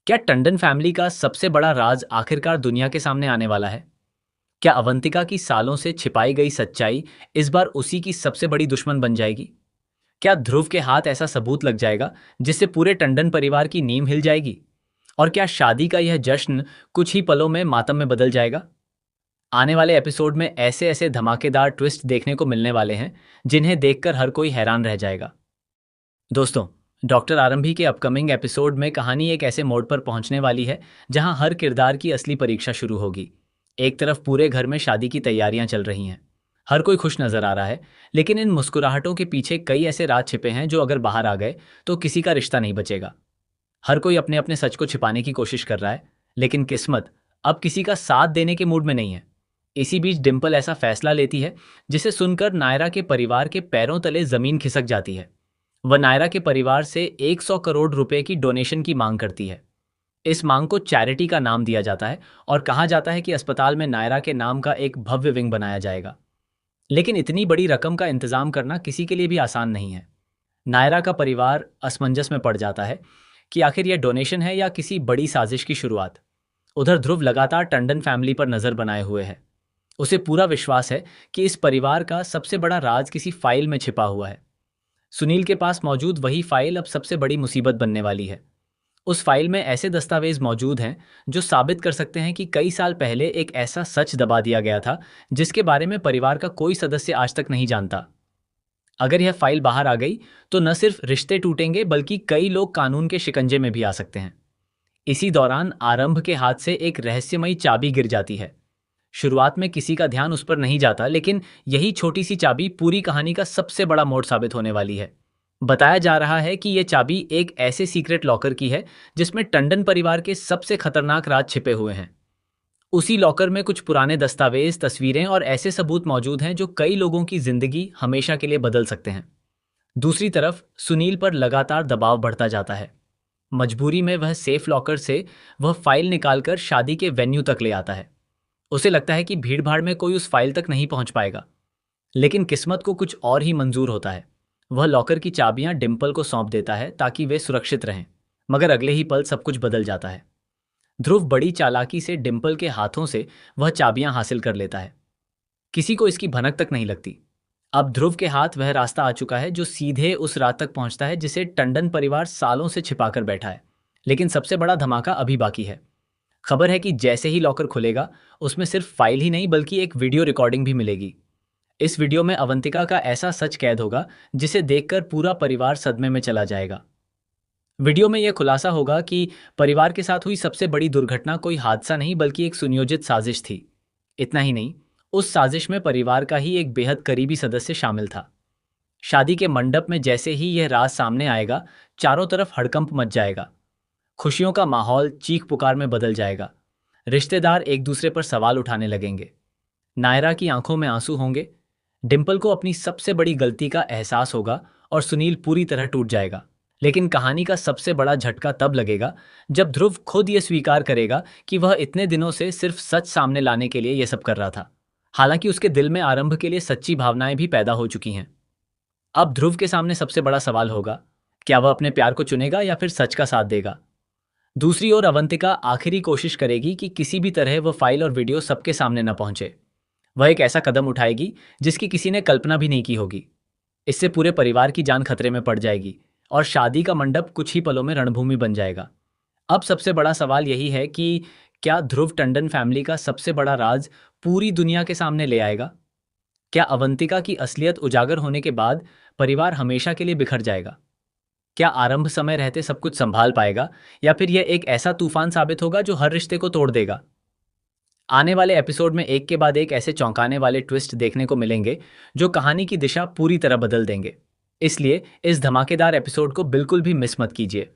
क्या टंडन फैमिली का सबसे बड़ा राज आखिरकार दुनिया के सामने आने वाला है? क्या अवंतिका की सालों से छिपाई गई सच्चाई इस बार उसी की सबसे बड़ी दुश्मन बन जाएगी? क्या ध्रुव के हाथ ऐसा सबूत लग जाएगा जिससे पूरे टंडन परिवार की नींव हिल जाएगी? और क्या शादी का यह जश्न कुछ ही पलों में मातम में बदल जाएगा? आने वाले एपिसोड में ऐसे ऐसे धमाकेदार ट्विस्ट देखने को मिलने वाले हैं जिन्हें देखकर हर कोई हैरान रह जाएगा। दोस्तों, डॉक्टर आरंभी के अपकमिंग एपिसोड में कहानी एक ऐसे मोड़ पर पहुंचने वाली है जहां हर किरदार की असली परीक्षा शुरू होगी। एक तरफ पूरे घर में शादी की तैयारियां चल रही हैं, हर कोई खुश नजर आ रहा है, लेकिन इन मुस्कुराहटों के पीछे कई ऐसे राज छिपे हैं जो अगर बाहर आ गए तो किसी का रिश्ता नहीं बचेगा। हर कोई अपने अपने सच को छिपाने की कोशिश कर रहा है, लेकिन किस्मत अब किसी का साथ देने के मूड में नहीं है। इसी बीच डिम्पल ऐसा फैसला लेती है जिसे सुनकर नायरा के परिवार के पैरों तले जमीन खिसक जाती है। वह नायरा के परिवार से 100 करोड़ रुपए की डोनेशन की मांग करती है। इस मांग को चैरिटी का नाम दिया जाता है और कहा जाता है कि अस्पताल में नायरा के नाम का एक भव्य विंग बनाया जाएगा। लेकिन इतनी बड़ी रकम का इंतजाम करना किसी के लिए भी आसान नहीं है। नायरा का परिवार असमंजस में पड़ जाता है कि आखिर यह डोनेशन है या किसी बड़ी साजिश की शुरुआत। उधर ध्रुव लगातार टंडन फैमिली पर नजर बनाए हुए है। उसे पूरा विश्वास है कि इस परिवार का सबसे बड़ा राज किसी फाइल में छिपा हुआ है। सुनील के पास मौजूद वही फाइल अब सबसे बड़ी मुसीबत बनने वाली है। उस फाइल में ऐसे दस्तावेज मौजूद हैं जो साबित कर सकते हैं कि कई साल पहले एक ऐसा सच दबा दिया गया था जिसके बारे में परिवार का कोई सदस्य आज तक नहीं जानता। अगर यह फाइल बाहर आ गई तो न सिर्फ रिश्ते टूटेंगे बल्कि कई लोग कानून के शिकंजे में भी आ सकते हैं। इसी दौरान आरंभ के हाथ से एक रहस्यमयी चाबी गिर जाती है। शुरुआत में किसी का ध्यान उस पर नहीं जाता, लेकिन यही छोटी सी चाबी पूरी कहानी का सबसे बड़ा मोड़ साबित होने वाली है। बताया जा रहा है कि यह चाबी एक ऐसे सीक्रेट लॉकर की है जिसमें टंडन परिवार के सबसे खतरनाक राज छिपे हुए हैं। उसी लॉकर में कुछ पुराने दस्तावेज, तस्वीरें और ऐसे सबूत मौजूद हैं जो कई लोगों की जिंदगी हमेशा के लिए बदल सकते हैं। दूसरी तरफ सुनील पर लगातार दबाव बढ़ता जाता है। मजबूरी में वह सेफ लॉकर से वह फाइल निकालकर शादी के वेन्यू तक ले आता है। उसे लगता है कि भीड़भाड़ में कोई उस फाइल तक नहीं पहुंच पाएगा, लेकिन किस्मत को कुछ और ही मंजूर होता है। वह लॉकर की चाबियां डिम्पल को सौंप देता है ताकि वे सुरक्षित रहें, मगर अगले ही पल सब कुछ बदल जाता है। ध्रुव बड़ी चालाकी से डिम्पल के हाथों से वह चाबियां हासिल कर लेता है। किसी को इसकी भनक तक नहीं लगती। अब ध्रुव के हाथ वह रास्ता आ चुका है जो सीधे उस रात तक पहुंचता है जिसे टंडन परिवार सालों से छिपाकर बैठा है। लेकिन सबसे बड़ा धमाका अभी बाकी है। खबर है कि जैसे ही लॉकर खुलेगा उसमें सिर्फ फाइल ही नहीं बल्कि एक वीडियो रिकॉर्डिंग भी मिलेगी। इस वीडियो में अवंतिका का ऐसा सच कैद होगा जिसे देखकर पूरा परिवार सदमे में चला जाएगा। वीडियो में यह खुलासा होगा कि परिवार के साथ हुई सबसे बड़ी दुर्घटना कोई हादसा नहीं बल्कि एक सुनियोजित साजिश थी। इतना ही नहीं, उस साजिश में परिवार का ही एक बेहद करीबी सदस्य शामिल था। शादी के मंडप में जैसे ही यह राज सामने आएगा, चारों तरफ हड़कंप मच जाएगा। खुशियों का माहौल चीख पुकार में बदल जाएगा। रिश्तेदार एक दूसरे पर सवाल उठाने लगेंगे। नायरा की आंखों में आंसू होंगे। डिम्पल को अपनी सबसे बड़ी गलती का एहसास होगा और सुनील पूरी तरह टूट जाएगा। लेकिन कहानी का सबसे बड़ा झटका तब लगेगा जब ध्रुव खुद ये स्वीकार करेगा कि वह इतने दिनों से सिर्फ सच सामने लाने के लिए यह सब कर रहा था। हालांकि उसके दिल में आरंभ के लिए सच्ची भावनाएं भी पैदा हो चुकी हैं। अब ध्रुव के सामने सबसे बड़ा सवाल होगा, क्या वह अपने प्यार को चुनेगा या फिर सच का साथ देगा। दूसरी ओर अवंतिका आखिरी कोशिश करेगी कि किसी भी तरह वह फाइल और वीडियो सबके सामने न पहुंचे। वह एक ऐसा कदम उठाएगी जिसकी किसी ने कल्पना भी नहीं की होगी। इससे पूरे परिवार की जान खतरे में पड़ जाएगी और शादी का मंडप कुछ ही पलों में रणभूमि बन जाएगा। अब सबसे बड़ा सवाल यही है कि क्या ध्रुव टंडन फैमिली का सबसे बड़ा राज पूरी दुनिया के सामने ले आएगा? क्या अवंतिका की असलियत उजागर होने के बाद परिवार हमेशा के लिए बिखर जाएगा? क्या आरंभ समय रहते सब कुछ संभाल पाएगा या फिर यह एक ऐसा तूफान साबित होगा जो हर रिश्ते को तोड़ देगा? आने वाले एपिसोड में एक के बाद एक ऐसे चौंकाने वाले ट्विस्ट देखने को मिलेंगे जो कहानी की दिशा पूरी तरह बदल देंगे। इसलिए इस धमाकेदार एपिसोड को बिल्कुल भी मिस मत कीजिए।